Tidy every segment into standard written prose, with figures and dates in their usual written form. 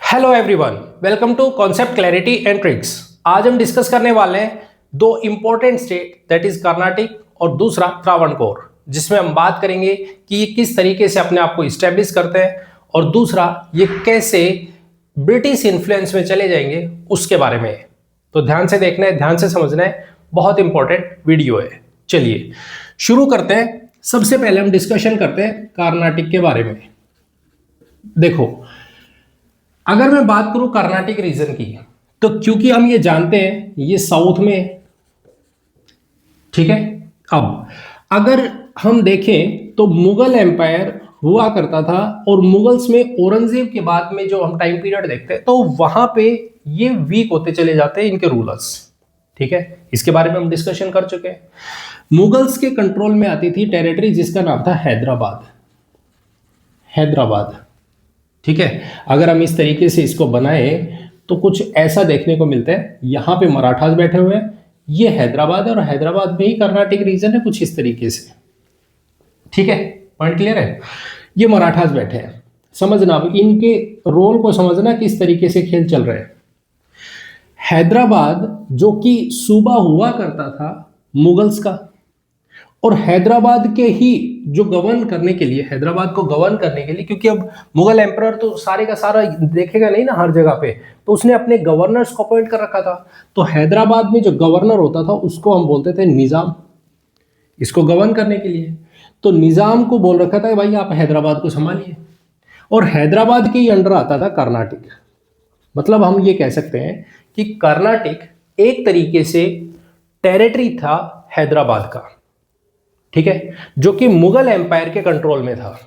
Hello everyone, welcome to concept clarity and tricks. आज हम discuss करने वाले हैं दो important state, that is Carnatic और दूसरा त्रावणकोर, जिसमें हम बात करेंगे कि ये किस तरीके से अपने आप को इस्टेब्लिश करते हैं और दूसरा ये कैसे ब्रिटिश इन्फ्लुएंस में चले जाएंगे उसके बारे में। तो ध्यान से देखना है, ध्यान से समझना है, बहुत इंपॉर्टेंट वीडियो है। चलिए शुरू करते हैं। सबसे पहले हम डिस्कशन करते हैं कर्नाटिक के बारे में। देखो, अगर मैं बात करूं कर्नाटिक रीजन की, तो क्योंकि हम ये जानते हैं ये साउथ में है, ठीक है। अब अगर हम देखें तो मुगल एम्पायर हुआ करता था और मुगल्स में औरंगजेब के बाद में जो हम टाइम पीरियड देखते हैं तो वहां पे ये वीक होते चले जाते हैं इनके रूलर्स, ठीक है। इसके बारे में हम डिस्कशन कर चुके हैं। मुगल्स के कंट्रोल में आती थी टेरिटरी जिसका नाम था हैदराबाद। हैदराबाद, ठीक है। अगर हम इस तरीके से इसको बनाए तो कुछ ऐसा देखने को मिलता है। यहां पे मराठास बैठे हुए हैं, ये हैदराबाद है और हैदराबाद में ही कर्नाटिक रीजन है कुछ इस तरीके से, ठीक है। पॉइंट क्लियर है। ये मराठास बैठे हैं, समझना अब इनके रोल को समझना किस तरीके से खेल चल रहे हैं। हैदराबाद जो कि सूबा हुआ करता था मुगल्स का, और हैदराबाद के ही जो गवर्न करने के लिए, हैदराबाद को गवर्न करने के लिए, क्योंकि अब मुगल एम्परर तो सारे का सारा देखेगा नहीं ना हर जगह पे, तो उसने अपने गवर्नर्स को अपॉइंट कर रखा था। तो हैदराबाद में जो गवर्नर होता था उसको हम बोलते थे निजाम, इसको गवर्न करने के लिए। तो निजाम को बोल रखा था कि भाई आप हैदराबाद को संभालिए, और हैदराबाद के ही अंडर आता था कर्नाटिक। मतलब हम ये कह सकते हैं कि कर्नाटिक एक तरीके से टेरिटरी था हैदराबाद का, ठीक है, जो कि मुगल एम्पायर के कंट्रोल में था।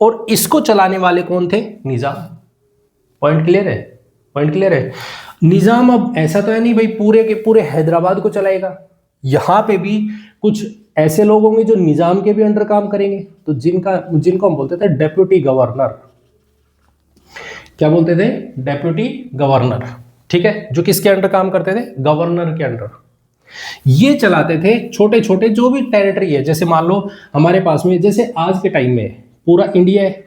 और इसको चलाने वाले कौन थे? निजाम। पॉइंट क्लियर है? पॉइंट क्लियर है। निजाम अब ऐसा तो है नहीं भाई पूरे के पूरे हैदराबाद को चलाएगा, यहां पे भी कुछ ऐसे लोग होंगे जो निजाम के भी अंडर काम करेंगे, तो जिनको हम बोलते थे डेप्यूटी गवर्नर। क्या बोलते थे? डेप्यूटी गवर्नर, ठीक है, जो किसके अंडर काम करते थे? गवर्नर के अंडर। ये चलाते थे छोटे छोटे जो भी टेरिटरी है। जैसे मान लो हमारे पास में, जैसे आज के टाइम में पूरा इंडिया है,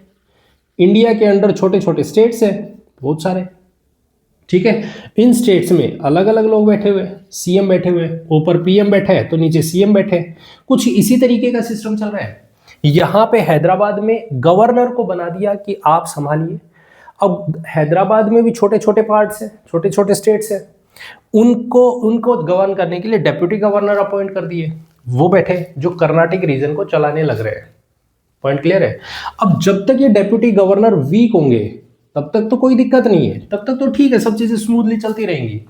इंडिया के अंडर छोटे छोटे स्टेट्स है बहुत सारे, ठीक है। इन स्टेट्स में अलग अलग लोग बैठे हुए, सीएम बैठे हुए, ऊपर पीएम बैठा है तो नीचे सीएम बैठे हैं। कुछ इसी तरीके का सिस्टम चल रहा है। यहां पे हैदराबाद में गवर्नर को बना दिया कि आप संभालिए। अब हैदराबाद में भी छोटे छोटे पार्ट्स हैं, छोटे छोटे स्टेट्स हैं, उनको गवर्न करने के लिए डेप्यूटी गवर्नर अपॉइंट कर दिए, वो बैठे जो कर्नाटिक रीजन को चलाने लग रहे हैं। पॉइंट क्लियर है। अब जब तक ये डेप्यूटी गवर्नर वीक होंगे तब तक तो कोई दिक्कत नहीं है, तब तक तो ठीक है, सब चीजें स्मूथली चलती रहेंगी।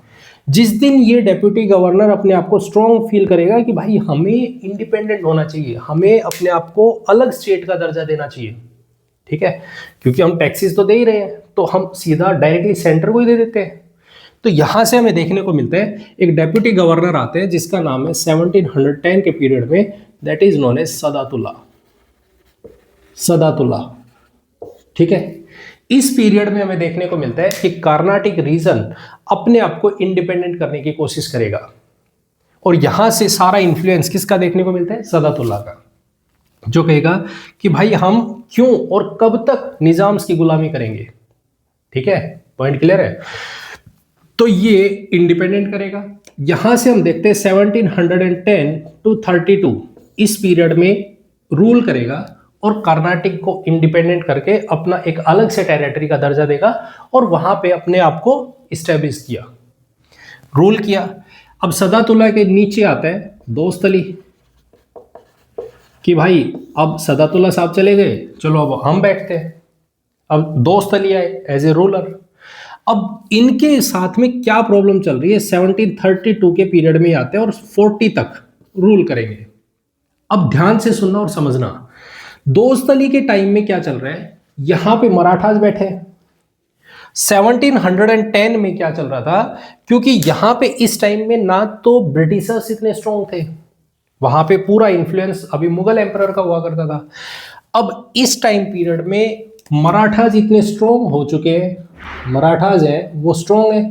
जिस दिन ये डेप्यूटी गवर्नर अपने आप को स्ट्रॉन्ग फील करेगा कि भाई हमें इंडिपेंडेंट होना चाहिए, हमें अपने आप को अलग स्टेट का दर्जा देना चाहिए, ठीक है, क्योंकि हम टैक्सेस तो दे ही रहे हैं, तो हम सीधा डायरेक्टली सेंटर को ही दे देते हैं। तो यहां से हमें देखने को मिलता है एक डेप्यूटी गवर्नर आते हैं जिसका नाम है 1710 के पीरियड में, दैट इज नोन एज सदातुल्ला। सदातुल्ला, ठीक है। इस पीरियड में हमें देखने को मिलता है कि कर्नाटिक रीजन अपने आप को इंडिपेंडेंट करने की कोशिश करेगा, और यहां से सारा इंफ्लुएंस किसका देखने को मिलता है? सदातुल्ला का, जो कहेगा कि भाई हम क्यों और कब तक निजाम्स की गुलामी करेंगे, ठीक है। पॉइंट क्लियर है। तो ये इंडिपेंडेंट करेगा। यहां से हम देखते हैं 1710 टू 32 इस पीरियड में रूल करेगा और कर्नाटिक को इंडिपेंडेंट करके अपना एक अलग से टेरिटरी का दर्जा देगा, और वहां पे अपने आप को इस्टेब्लिश किया, रूल किया। अब सदातुल्ला के नीचे आता है दोस्त अली, कि भाई अब सदातुल्ला साहब चले गए, चलो अब हम बैठते हैं। अब दोस्त अली आए एज ए रूलर। अब इनके साथ में क्या प्रॉब्लम चल रही है? 1732 के पीरियड में आते हैं और 40 तक रूल करेंगे। अब ध्यान से सुनना और समझना, दोस्त अली के टाइम में क्या चल रहा है? यहां पे मराठास बैठे हैं। 1710 में क्या चल रहा था? क्योंकि यहां पे इस टाइम में ना तो ब्रिटिशर्स इतने स्ट्रॉन्ग थे, वहां पे पूरा इंफ्लुएंस अभी मुगल एम्परर का हुआ करता था। अब इस टाइम पीरियड में मराठास इतने स्ट्रॉन्ग हो चुके हैं, मराठास हैं वो स्ट्रॉन्ग है,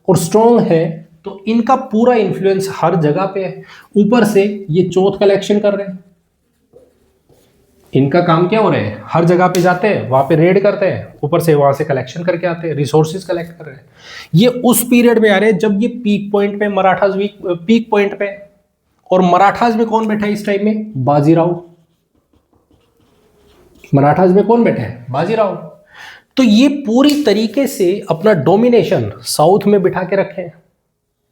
और स्ट्रॉन्ग है तो इनका पूरा इंफ्लुएंस हर जगह पे है। ऊपर से ये चौथ कलेक्शन कर रहे हैं, इनका काम क्या हो रहा है, हर जगह पे जाते हैं, वहां पे रेड करते हैं, ऊपर से वहां से कलेक्शन करके आते हैं, रिसोर्सेज कलेक्ट कर रहे हैं। ये उस पीरियड में आ रहे हैं जब ये पीक पॉइंट पे मराठास वीक पीक पॉइंट पे, और मराठास में कौन बैठा है इस टाइम में, बाजीराव। मराठास में कौन बैठा है, बाजीराव। तो ये पूरी तरीके से अपना डोमिनेशन साउथ में बिठा के रखे हैं,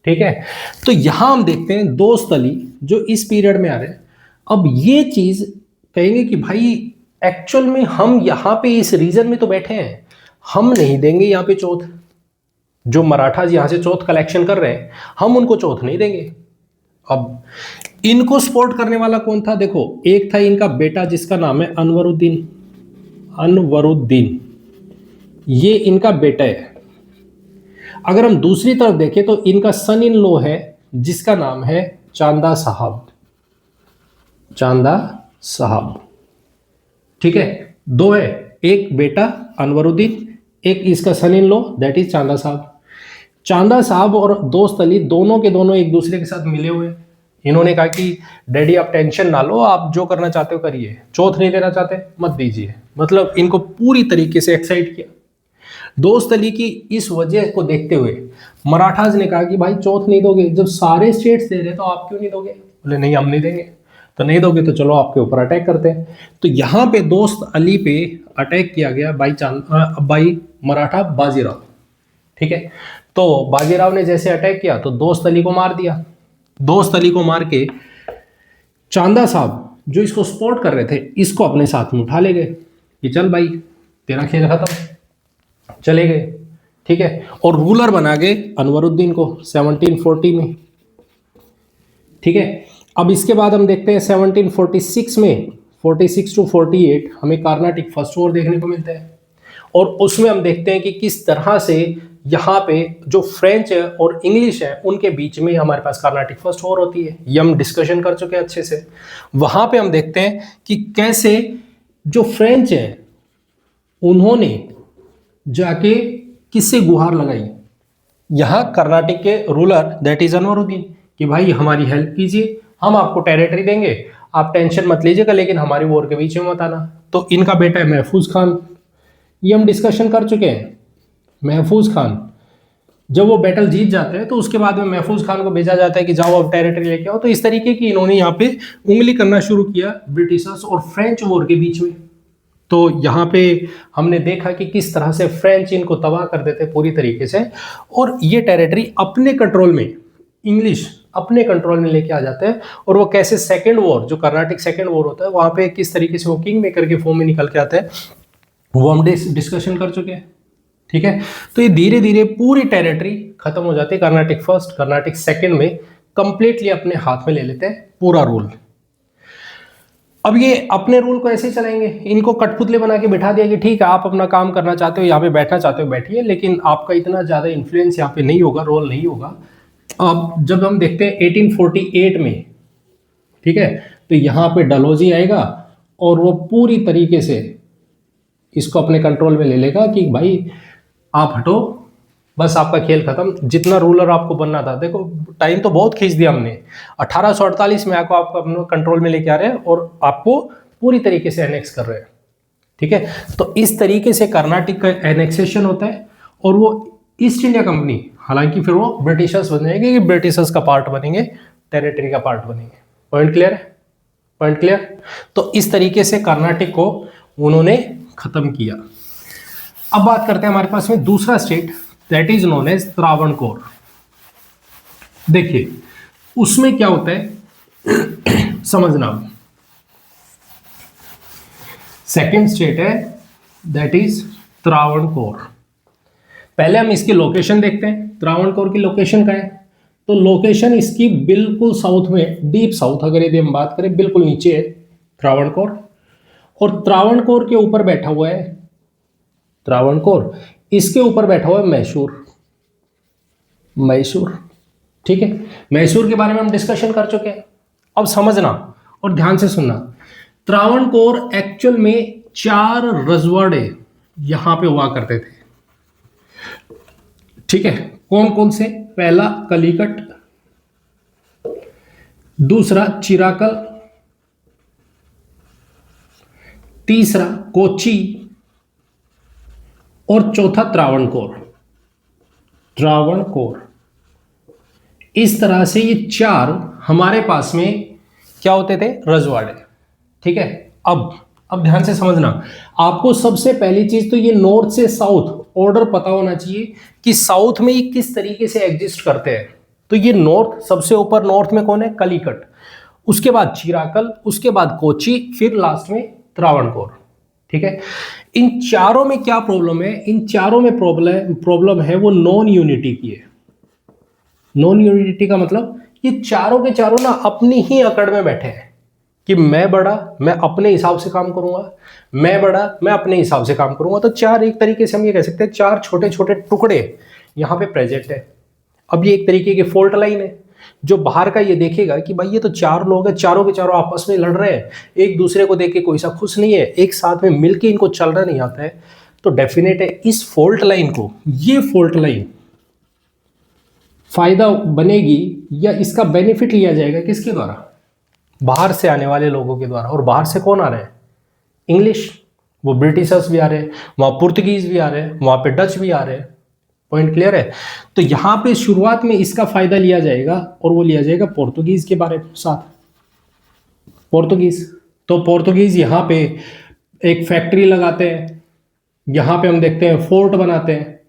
ठीक है। तो यहां हम देखते हैं दोस्त अली जो इस पीरियड में आ रहे हैं। अब ये चीज कहेंगे कि भाई एक्चुअल में हम यहां पे इस रीजन में तो बैठे हैं, हम नहीं देंगे यहां पे चौथ। जो मराठाज यहां से चौथ कलेक्शन कर रहे हैं, हम उनको चौथ नहीं देंगे। अब इनको सपोर्ट करने वाला कौन था, देखो एक था इनका बेटा जिसका नाम है अनवरुद्दीन। अनवरुद्दीन ये इनका बेटा है। अगर हम दूसरी तरफ देखें तो इनका सन इन लॉ है जिसका नाम है चांदा साहब। चांदा साहब, ठीक है। दो है, एक बेटा अनवरुद्दीन, एक इसका सन इन लॉ दैट इज चांदा साहब। चांदा साहब और दोस्त अली दोनों के दोनों एक दूसरे के साथ मिले हुए हैं। इन्होंने कहा कि डैडी आप टेंशन ना लो, आप जो करना चाहते हो करिए, चौथ नहीं देना चाहते मत दीजिए। मतलब इनको पूरी तरीके से एक्साइट किया। दोस्त अली की इस वजह को देखते हुए मराठाज ने कहा कि भाई चौथ नहीं दोगे, जब सारे स्टेट्स दे रहे तो आप क्यों नहीं दोगे। बोले नहीं हम नहीं देंगे। तो नहीं दोगे तो चलो आपके ऊपर अटैक करते हैं। तो यहाँ पे दोस्त अली पे अटैक किया गया बाई मराठा बाजीराव, ठीक है। तो बाजीराव ने जैसे अटैक किया तो दोस्त अली को मार दिया। दोस्त अली को मार के चांदा साहब जो इसको सपोर्ट कर रहे थे इसको अपने साथ में उठा ले गए कि चल भाई तेरा खेल खत्म, चले गए, ठीक है। और रूलर बना गए अनवरुद्दीन को 1740 में, ठीक है। अब इसके बाद हम देखते हैं 1746 में 46 टू 48 हमें कार्नाटिक फर्स्ट वॉर देखने को मिलता है। और उसमें हम देखते हैं कि किस तरह से यहाँ पे जो फ्रेंच है और इंग्लिश है उनके बीच में हमारे पास कार्नाटिक फर्स्ट वॉर होती है। ये हम डिस्कशन कर चुके हैं अच्छे से। वहां पे हम देखते हैं कि कैसे जो फ्रेंच है उन्होंने जाके किससे गुहार लगाई, यहाँ कर्नाटक के रूलर दैट इज अनवरुद्दीन कि भाई हमारी हेल्प कीजिए, हम आपको टेरिटरी देंगे, आप टेंशन मत लीजिएगा, लेकिन हमारी वॉर के बीच में मत आना। तो इनका बेटा है महफूज खान, ये हम डिस्कशन कर चुके हैं। महफूज खान जब वो बैटल जीत जाते हैं तो उसके बाद में महफूज खान को भेजा जाता है कि जाओ अब टेरिटरी लेके आओ। तो इस तरीके की इन्होंने यहाँ पे उंगली करना शुरू किया ब्रिटिशर्स और फ्रेंच वॉर के बीच में। तो यहाँ पे हमने देखा कि किस तरह से फ्रेंच इनको तबाह कर देते पूरी तरीके से, और ये टेरिटरी अपने कंट्रोल में, इंग्लिश अपने कंट्रोल में लेके आ जाते हैं। और वो कैसे सेकेंड वॉर, जो कर्नाटिक सेकेंड वॉर होता है, वहाँ पे किस तरीके से वो किंग मेकर के फॉर्म में निकल के आते हैं, वो हम डिस्कशन कर चुके हैं, ठीक है। तो ये धीरे धीरे पूरी टेरिटरी खत्म हो जाती है। कर्नाटिक फर्स्ट कर्नाटिक सेकेंड में कंप्लीटली अपने हाथ में ले लेते हैं पूरा रूल। अब ये अपने रूल को ऐसे ही चलाएंगे, इनको कठपुतले बना के बिठा दिया कि ठीक है आप अपना काम करना चाहते हो, यहाँ पे बैठना चाहते हो बैठिए, लेकिन आपका इतना ज़्यादा इन्फ्लुएंस यहाँ पे नहीं होगा, रोल नहीं होगा। अब जब हम देखते हैं 1848 में, ठीक है, तो यहाँ पे डलहौजी आएगा और वो पूरी तरीके से इसको अपने कंट्रोल में ले लेगा कि भाई आप हटो, बस आपका खेल खत्म, जितना रूलर आपको बनना था। देखो टाइम तो बहुत खींच दिया हमने, 1848 में आपको अपने कंट्रोल में लेके आ रहे हैं और आपको पूरी तरीके से एनेक्स कर रहे हैं, ठीक है। तो इस तरीके से कर्नाटक का एनेक्सेशन होता है और वो ईस्ट इंडिया कंपनी, हालांकि फिर वो ब्रिटिशर्स बन जाएंगे, कि ब्रिटिशर्स का पार्ट बनेंगे, टेरिटरी का पार्ट बनेंगे। पॉइंट क्लियर है, पॉइंट क्लियर। तो इस तरीके से कर्नाटक को उन्होंने खत्म किया। अब बात करते हैं हमारे पास में दूसरा state that is known as Travancore. देखिए उसमें क्या होता है समझना। सेकेंड स्टेट है दैट इज त्रावणकोर। पहले हम इसकी लोकेशन देखते हैं, त्रावणकोर की लोकेशन क्या है। तो लोकेशन इसकी बिल्कुल साउथ में, डीप साउथ अगर यदि हम बात करें, बिल्कुल नीचे है त्रावणकोर। और त्रावणकोर के ऊपर बैठा हुआ है त्रावणकोर, इसके ऊपर बैठा हुआ है मैसूर। मैसूर, ठीक है। मैसूर के बारे में हम डिस्कशन कर चुके हैं। अब समझना और ध्यान से सुनना, त्रावणकोर एक्चुअल में 4 रजवाड़े यहां पे हुआ करते थे, ठीक है। कौन कौन से? पहला कलिकट, दूसरा चिराकल, तीसरा कोची और चौथा त्रावणकोर। त्रावणकोर, इस तरह से ये चार हमारे पास में क्या होते थे, रजवाड़े। ठीक है, अब ध्यान से समझना, आपको सबसे पहली चीज तो ये नॉर्थ से साउथ ऑर्डर पता होना चाहिए कि साउथ में ये किस तरीके से एग्जिस्ट करते हैं। तो ये नॉर्थ, सबसे ऊपर नॉर्थ में कौन है, कलिकट, उसके बाद चिराकल, उसके बाद कोची, फिर लास्ट में त्रावणकोर। ठीक है, इन चारों में क्या प्रॉब्लम है, इन चारों में प्रॉब्लम है वो नॉन यूनिटी की है। नॉन यूनिटी का मतलब ये चारों के चारों ना अपनी ही अकड़ में बैठे हैं कि मैं बड़ा, मैं अपने हिसाब से काम करूंगा, मैं बड़ा, मैं अपने हिसाब से काम करूंगा। तो चार, एक तरीके से हम ये कह सकते हैं, चार छोटे छोटे टुकड़े यहां पे प्रेजेंट है। अब ये एक तरीके की फॉल्ट लाइन है। जो बाहर का ये देखेगा कि भाई ये तो चार लोग हैं, चारों के चारों आपस में लड़ रहे हैं, एक दूसरे को देख के कोई सा खुश नहीं है, एक साथ में मिलके इनको चलना नहीं आता है, तो डेफिनेट है इस फॉल्ट लाइन को, ये फॉल्ट लाइन फायदा बनेगी या इसका बेनिफिट लिया जाएगा किसके द्वारा, बाहर से आने वाले लोगों के द्वारा। और बाहर से कौन आ रहे हैं, इंग्लिश, वो ब्रिटिशर्स भी आ रहे हैं, वहां पुर्तगीज भी आ रहे हैं, वहां पे डच भी आ रहे हैं। पॉइंट क्लियर है। तो यहां पे शुरुआत में इसका फायदा लिया जाएगा और वो लिया जाएगा पोर्तुगीज के बारे में साथ। पोर्तुगीज, तो पोर्तुगीज यहां पे एक फैक्ट्री लगाते हैं, यहां पे हम देखते हैं फोर्ट बनाते हैं।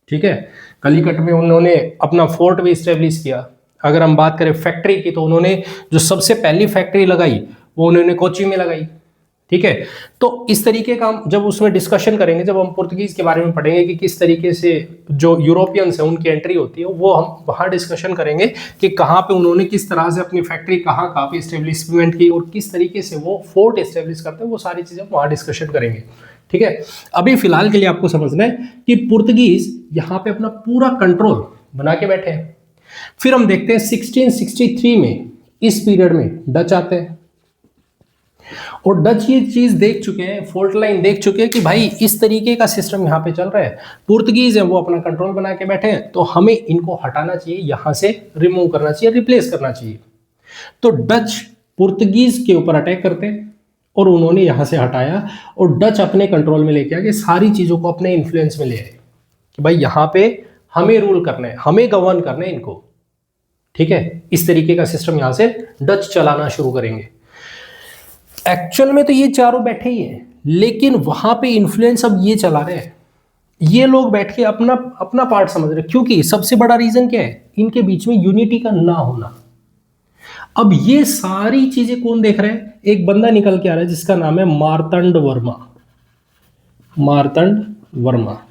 ठीक है, कलिकट में उन्होंने अपना फोर्ट भी स्टेब्लिश किया। अगर हम बात करें फैक्ट्री की, तो उन्होंने जो सबसे पहली फैक्ट्री लगाई वो उन्होंने कोची में लगाई। ठीक है, तो इस तरीके का हम जब उसमें डिस्कशन करेंगे, जब हम पुर्तगीज के बारे में पढ़ेंगे कि किस तरीके से जो यूरोपियंस है उनकी एंट्री होती है, वो हम वहाँ डिस्कशन करेंगे कि कहाँ पे उन्होंने किस तरह से अपनी फैक्ट्री कहाँ पे इस्टेब्लिशमेंट की और किस तरीके से वो फोर्ट इस्टेब्लिश करते हैं, वो सारी चीज़ें हम वहाँ डिस्कशन करेंगे। ठीक है, अभी फिलहाल के लिए आपको समझना है कि पुर्तगीज यहाँ पे अपना पूरा कंट्रोल बना के बैठे हैं। फिर हम देखते हैं 1663 में, इस पीरियड में डच आते हैं और डच ये चीज देख चुके हैं, फॉल्ट लाइन देख चुके हैं कि भाई इस तरीके का सिस्टम यहाँ पे चल रहा है, पुर्तगीज है वो अपना कंट्रोल बना के बैठे हैं, तो हमें इनको हटाना चाहिए, यहां से रिमूव करना चाहिए, रिप्लेस करना चाहिए। तो डच पुर्तगीज के ऊपर अटैक करते हैं और उन्होंने यहां से हटाया और डच अपने कंट्रोल में लेके आके सारी चीजों को अपने इन्फ्लुएंस में ले आए कि भाई यहाँ पे हमें रूल करना है, हमें गवर्न करना है इनको। ठीक है, इस तरीके का सिस्टम यहां से डच चलाना शुरू करेंगे। एक्चुअल में तो ये चारों बैठे ही हैं, लेकिन वहां पे इन्फ्लुएंस अब ये चला रहे हैं, ये लोग बैठ के अपना अपना पार्ट समझ रहे हैं। क्योंकि सबसे बड़ा रीजन क्या है, इनके बीच में यूनिटी का ना होना। अब ये सारी चीजें कौन देख रहे हैं, एक बंदा निकल के आ रहा है जिसका नाम है मार्तंड वर्मा। मार्तंड वर्मा,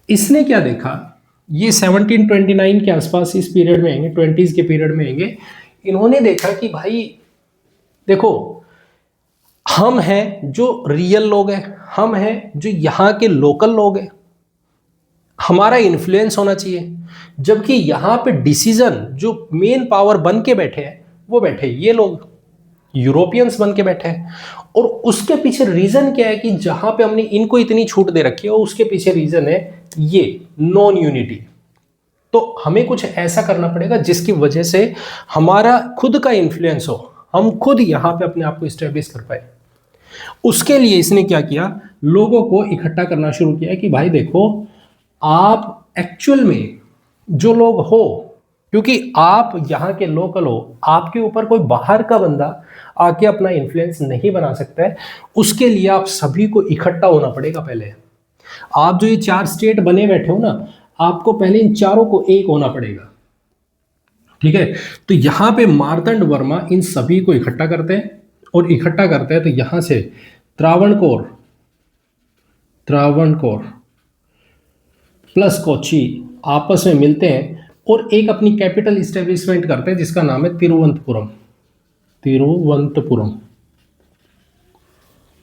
इसने क्या देखा, ये 1729 के आसपास इस पीरियड में आएंगे, 20s के पीरियड में आएंगे। इन्होंने देखा कि भाई देखो, हम हैं जो रियल लोग हैं, हम हैं जो यहाँ के लोकल लोग हैं, हमारा इन्फ्लुएंस होना चाहिए, जबकि यहाँ पे डिसीजन जो मेन पावर बन के बैठे हैं वो बैठे ये लोग यूरोपियंस बन के बैठे हैं। और उसके पीछे रीजन क्या है कि जहां पे हमने इनको इतनी छूट दे रखी है, उसके पीछे रीजन है ये नॉन यूनिटी। तो हमें कुछ ऐसा करना पड़ेगा जिसकी वजह से हमारा खुद का इन्फ्लुएंस हो, हम खुद यहां पे अपने आप को स्टैब्लिश कर पाए। उसके लिए इसने क्या किया, लोगों को इकट्ठा करना शुरू किया कि भाई देखो, आप एक्चुअल में जो लोग हो, क्योंकि आप यहाँ के लोकल हो, आपके ऊपर कोई बाहर का बंदा आके अपना इन्फ्लुएंस नहीं बना सकता है। उसके लिए आप सभी को इकट्ठा होना पड़ेगा। पहले आप जो ये 4 स्टेट बने बैठे हो ना, आपको पहले इन चारों को एक होना पड़ेगा। ठीक है, तो यहां पे मार्तंड वर्मा इन सभी को इकट्ठा करते हैं और इकट्ठा करते हैं तो यहां से त्रावणकोर प्लस कोची आपस में मिलते हैं और एक अपनी कैपिटल इस्टेब्लिशमेंट करते हैं जिसका नाम है तिरुवनंतपुरम।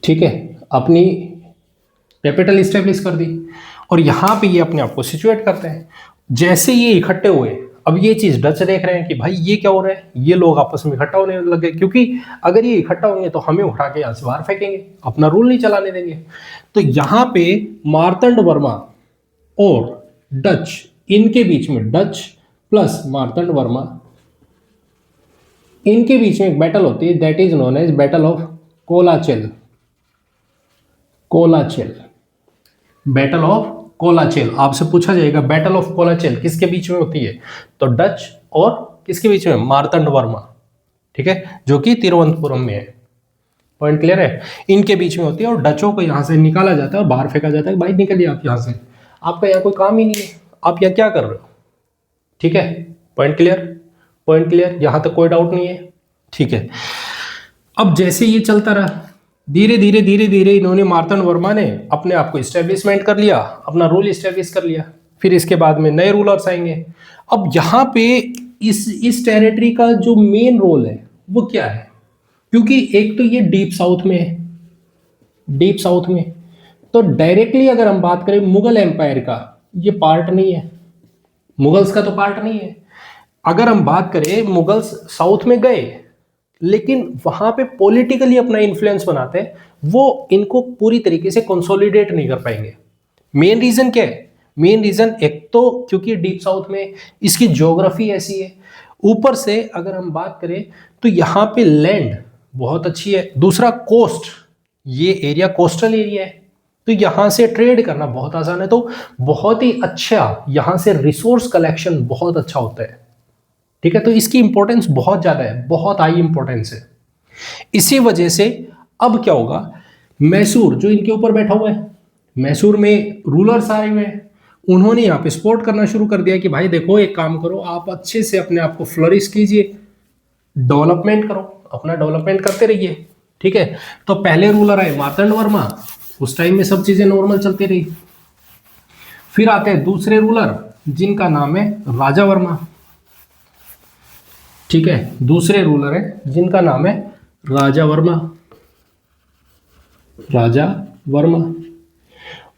ठीक है, अपनी कैपिटल इस्टेब्लिश कर दी और यहां पे ये अपने आप को सिचुएट करते हैं। जैसे ये इकट्ठे हुए, अब ये चीज डच देख रहे हैं कि भाई ये क्या हो रहा है, ये लोग आपस में इकट्ठा होने लगे, क्योंकि अगर ये इकट्ठा होंगे तो हमें उठा के यहां से बाहर फेंकेंगे, अपना रूल नहीं चलाने देंगे। तो यहां पे मार्तंड वर्मा और डच, इनके बीच में, डच प्लस मार्तंड वर्मा, इनके बीच में एक बैटल होती है, that is known as battle of Colachel. Colachel, battle of Colachel. आपसे पूछा जाएगा बैटल ऑफ कोलाचेल किसके बीच में होती है, तो डच और किसके बीच में, मार्तंड वर्मा, ठीक है, जो कि तिरुवनंतपुरम में है। पॉइंट क्लियर है, इनके बीच में होती है और डचों को यहां से निकाला जाता है और बाहर फेंका जाता है, भाई निकलिए आप यहां से, आपका यहाँ कोई काम ही नहीं है, आप यहाँ क्या कर रहे हो, ठीक है। पॉइंट क्लियर, पॉइंट क्लियर, यहां तक कोई डाउट नहीं है, ठीक है। अब जैसे ये चलता रहा, धीरे धीरे धीरे धीरे इन्होंने, मार्तंड वर्मा ने अपने आप को इस्टेब्लिशमेंट कर लिया, अपना रूल इस्टेब्लिश कर लिया। फिर इसके बाद में नए रूलर्स आएंगे। अब यहाँ पे इस टेरिटरी का जो मेन रोल है वो क्या है, क्योंकि एक तो ये डीप साउथ में है, डीप साउथ में, तो डायरेक्टली अगर हम बात करें मुगल एम्पायर का, ये पार्ट नहीं है, मुगल्स का तो पार्ट नहीं है। अगर हम बात करें, मुगल्स साउथ में गए लेकिन वहां पे पॉलिटिकली अपना इन्फ्लुएंस बनाते हैं, वो इनको पूरी तरीके से कंसोलिडेट नहीं कर पाएंगे। मेन रीजन क्या है, मेन रीजन एक तो क्योंकि डीप साउथ में इसकी ज्योग्राफी ऐसी है, ऊपर से अगर हम बात करें तो यहाँ पे लैंड बहुत अच्छी है, दूसरा कोस्ट, ये एरिया कोस्टल एरिया है, तो यहां से ट्रेड करना बहुत आसान है, तो बहुत ही अच्छा यहां से रिसोर्स कलेक्शन बहुत अच्छा होता है, ठीक है। तो इसकी इंपॉर्टेंस बहुत ज्यादा है, बहुत हाई इंपॉर्टेंस है। इसी वजह से अब क्या होगा, मैसूर जो इनके ऊपर बैठा हुआ है, मैसूर में रूलर्स आए हुए हैं, उन्होंने यहाँ पे सपोर्ट करना शुरू कर दिया कि भाई देखो एक काम करो, आप अच्छे से अपने आप को फ्लरिश कीजिए, डेवलपमेंट करो, अपना डेवलपमेंट करते रहिए, ठीक है। तो पहले रूलर आए मार्तंड वर्मा, उस टाइम में सब चीजें नॉर्मल चलती रही। फिर आते हैं दूसरे रूलर जिनका नाम है राजा वर्मा, ठीक है, दूसरे रूलर है जिनका नाम है राजा वर्मा, राजा वर्मा।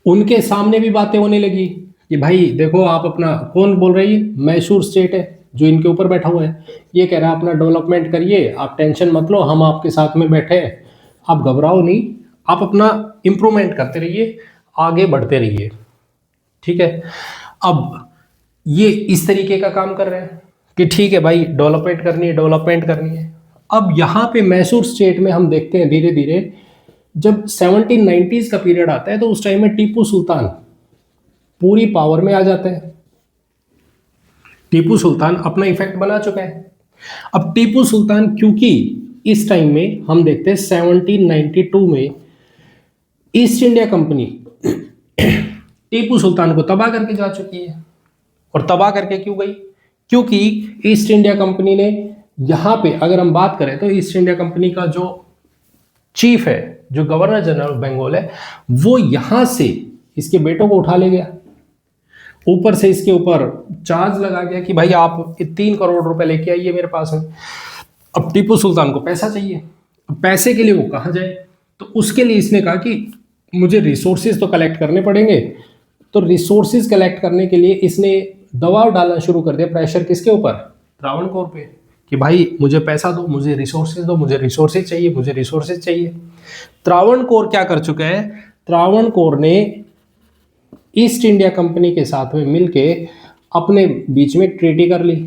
उनके सामने भी बातें होने लगी कि भाई देखो आप अपना, कौन बोल रही है, मैसूर स्टेट है जो इनके ऊपर बैठा हुआ है, ये कह रहा है अपना डेवलपमेंट करिए, आप टेंशन मत लो, हम आपके साथ में बैठे हैं, आप घबराओ नहीं, आप अपना इंप्रूवमेंट करते रहिए, आगे बढ़ते रहिए, ठीक है। अब ये इस तरीके का काम कर रहे हैं कि ठीक है भाई डेवलपमेंट करनी है, डेवलपमेंट करनी है। अब यहाँ पे मैसूर स्टेट में हम देखते हैं धीरे धीरे, जब 1790s का पीरियड आता है तो उस टाइम में टीपू सुल्तान पूरी पावर में आ जाता है, टीपू सुल्तान अपना इफेक्ट बना चुका है। अब टीपू सुल्तान, क्योंकि इस टाइम में हम देखते हैं 1792 में east India company Tipu Sultan को तबाह करके जा चुकी है, और तबाह करके क्यों गई, क्योंकि ईस्ट इंडिया कंपनी ने यहां पे, अगर हम बात करें तो ईस्ट इंडिया कंपनी का जो चीफ है, जो गवर्नर जनरल ऑफ बंगाल है, वो यहां से इसके बेटों को उठा ले गया, ऊपर से इसके ऊपर चार्ज लगा गया कि भाई आप 3 करोड़ रुपए लेके आइए मेरे पास में। अब टीपू सुल्तान को पैसा चाहिए, अब पैसे के लिए वो कहां जाए, तो उसके लिए इसने कहा कि मुझे रिसोर्सेज तो कलेक्ट करने पड़ेंगे, तो रिसोर्सेज कलेक्ट करने के लिए इसने दबाव डालना शुरू कर दिया, प्रेशर किसके ऊपर, त्रावणकोर पे, कि भाई मुझे पैसा दो, मुझे रिसोर्सेज दो, मुझे रिसोर्सेज चाहिए, मुझे रिसोर्सेज चाहिए। त्रावणकोर क्या कर चुका है, त्रावणकोर ने ईस्ट इंडिया कंपनी के साथ में मिलके अपने बीच में ट्रीटी कर ली,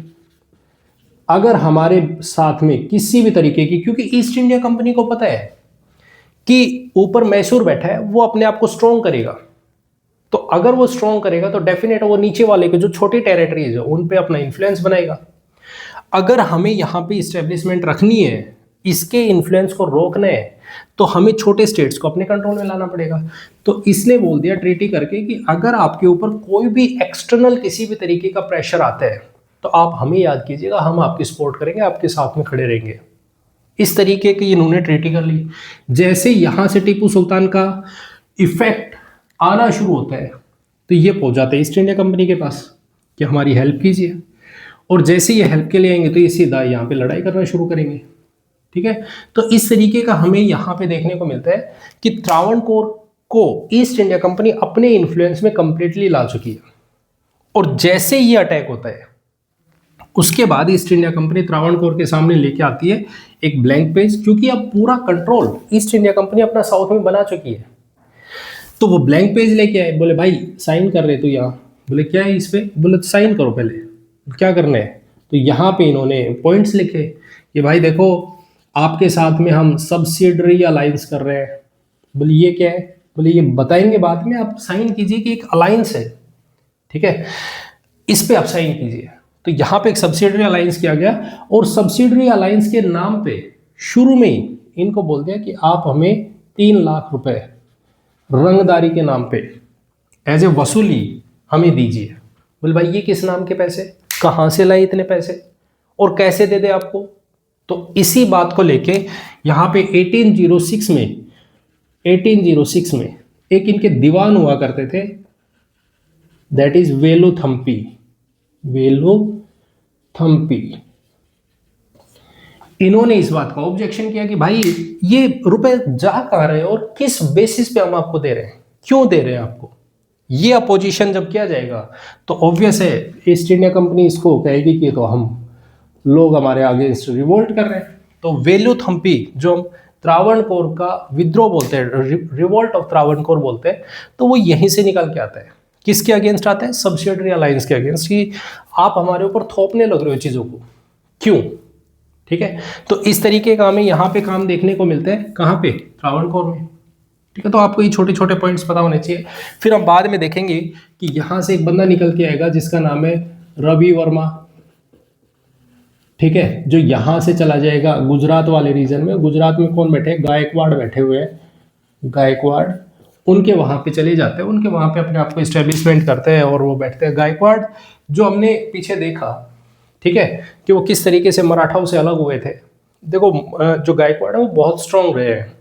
अगर हमारे साथ में किसी भी तरीके की, क्योंकि ईस्ट इंडिया कंपनी को पता है कि ऊपर मैसूर बैठा है, वो अपने आप को स्ट्रॉन्ग करेगा, तो अगर वो स्ट्रॉन्ग करेगा तो डेफिनेट वो नीचे वाले के जो छोटी टेरिटरीज है उन पे अपना इन्फ्लुएंस बनाएगा। अगर हमें यहाँ पे इस्टेब्लिशमेंट रखनी है, इसके इन्फ्लुएंस को रोकना है, तो हमें छोटे स्टेट्स को अपने कंट्रोल में लाना पड़ेगा। तो इसने बोल दिया ट्रीटी करके कि अगर आपके ऊपर कोई भी एक्सटर्नल किसी भी तरीके का प्रेशर आता है तो आप हमें याद कीजिएगा, हम आपकी सपोर्ट करेंगे, आपके साथ में खड़े रहेंगे। इस तरीके की इन्होंने ट्रीटी कर ली। जैसे यहाँ से टीपू सुल्तान का इफेक्ट आना शुरू होता है तो ये पहुंच जाते हैं ईस्ट इंडिया कंपनी के पास कि हमारी हेल्प कीजिए, और जैसे ये हेल्प के लिए आएंगे तो ये सीधा यहाँ पे लड़ाई करना शुरू करेंगे, ठीक है। तो इस तरीके का हमें यहाँ पे देखने को मिलता है कि त्रावणकोर को ईस्ट इंडिया कंपनी अपने इन्फ्लुएंस में कंप्लीटली ला चुकी है, और जैसे ये अटैक होता है उसके बाद ईस्ट इंडिया कंपनी त्रावणकोर के सामने लेके आती है एक ब्लैंक पेज, क्योंकि अब पूरा कंट्रोल ईस्ट इंडिया कंपनी अपना साउथ में बना चुकी है। तो वो ब्लैंक पेज लेके आए, बोले भाई साइन कर रहे तो यहाँ, बोले क्या है इस पे, बोले साइन करो पहले, क्या करना है। तो यहाँ पे इन्होंने पॉइंट्स लिखे कि भाई देखो आपके साथ में हम सब्सिडरी अलायंस कर रहे हैं। बोले ये क्या है, बोले ये बताएंगे बाद में, आप साइन कीजिए कि एक अलायंस है, ठीक है, इस पे आप साइन कीजिए। तो यहाँ पे एक सब्सिडरी अलायंस किया गया और सब्सिडरी अलायंस के नाम पे शुरू में ही इनको बोल दिया कि आप हमें 3 लाख रुपए रंगदारी के नाम पे एज ए वसूली हमें दीजिए। बोले भाई ये किस नाम के पैसे, कहाँ से लाए इतने पैसे और कैसे दे दे आपको। तो इसी बात को लेके यहाँ पे 1806 में एक इनके दीवान हुआ करते थे, दैट इज वेलुथम्पी। इन्होंने इस बात का ऑब्जेक्शन किया कि भाई ये रुपए जा कहाँ रहे हैं और किस बेसिस पे हम आपको दे रहे हैं, क्यों दे रहे हैं आपको। ये अपोजिशन जब किया जाएगा तो ऑब्वियस है ईस्ट इंडिया कंपनी इसको कहेगी कि तो हम लोग हमारे अगेंस्ट रिवोल्ट कर रहे हैं। तो वेलुथम्पी जो हम त्रावणकोर का विद्रोह बोलते हैं, रिवोल्ट ऑफ त्रावणकोर बोलते हैं, तो वो यहीं से निकल के आता है। किसके अगेंस्ट आता है, सब्सिडरी अलायंस के अगेंस्ट, कि आप हमारे ऊपर थोपने लग रहे हो चीज़ों को, क्यों, ठीक है। तो इस तरीके का हमें यहाँ पे काम देखने को मिलते हैं, कहाँ पे, त्रावणकोर में, ठीक है। तो आपको ये छोटे छोटे पॉइंट्स पता होने चाहिए। फिर हम बाद में देखेंगे कि यहाँ से एक बंदा निकल के आएगा जिसका नाम है रवि वर्मा, ठीक है, जो यहाँ से चला जाएगा गुजरात वाले रीजन में। गुजरात में कौन बैठे, गायकवाड़ बैठे हुए हैं, गायकवाड़, उनके वहाँ पे चले जाते हैं, उनके वहाँ पे अपने आप को इस्टेब्लिशमेंट करते हैं और वो बैठते हैं। गायकवाड़ जो हमने पीछे देखा, ठीक है, कि वो किस तरीके से मराठाओं से अलग हुए थे। देखो जो गायकवाड़ है वो बहुत स्ट्रांग रहे हैं,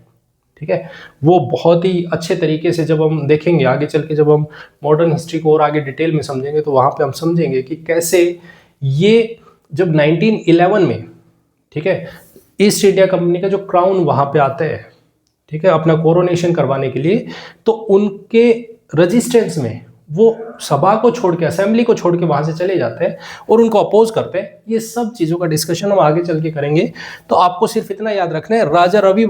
ठीक है, वो बहुत ही अच्छे तरीके से, जब हम देखेंगे आगे चल के, जब हम मॉडर्न हिस्ट्री को और आगे डिटेल में समझेंगे तो वहाँ पे हम समझेंगे कि कैसे ये जब 1911 में, ठीक है, ईस्ट इंडिया कंपनी का जो क्राउन वहाँ पे आता है, ठीक है, अपना कोरोनेशन करवाने के लिए, तो उनके रेजिस्टेंस में वो सभा को छोड़ के, असेंबली को छोड़ के वहाँ से चले जाते हैं और उनको अपोज करते हैं। ये सब चीज़ों का डिस्कशन हम आगे चल के करेंगे। तो आपको सिर्फ इतना याद रखना है, राजा रवि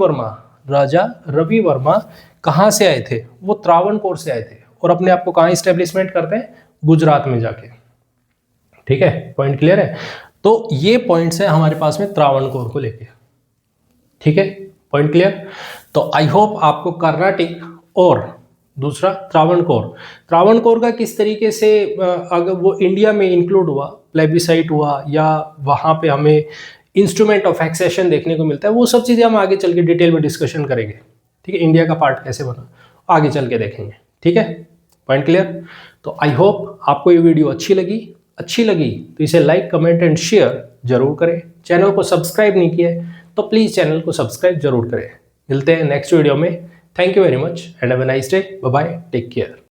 वर्मा कहाँ से आए थे, वो त्रावणकोर से आए थे और अपने आप को कहाँ इस्टेब्लिशमेंट करते हैं, गुजरात में जाके, ठीक है। पॉइंट क्लियर है। तो ये पॉइंट्स है हमारे पास में त्रावणकोर को लेके, ठीक है, पॉइंट क्लियर। तो आई होप आपको कर्नाटिक और दूसरा त्रावणकोर का किस तरीके से अगर वो इंडिया में इंक्लूड हुआ, प्लेबिसाइट हुआ, या वहाँ पे हमें इंस्ट्रूमेंट ऑफ एक्सेशन देखने को मिलता है, वो सब चीज़ें हम आगे चल के डिटेल में डिस्कशन करेंगे, ठीक है। इंडिया का पार्ट कैसे बना आगे चल के देखेंगे, ठीक है, पॉइंट क्लियर। तो आई होप आपको ये वीडियो अच्छी लगी तो इसे लाइक, कमेंट एंड शेयर जरूर करें। चैनल को सब्सक्राइब नहीं किया है तो प्लीज़ चैनल को सब्सक्राइब जरूर करें। मिलते हैं नेक्स्ट वीडियो में। Thank you very much and have a nice day. Bye bye, take care.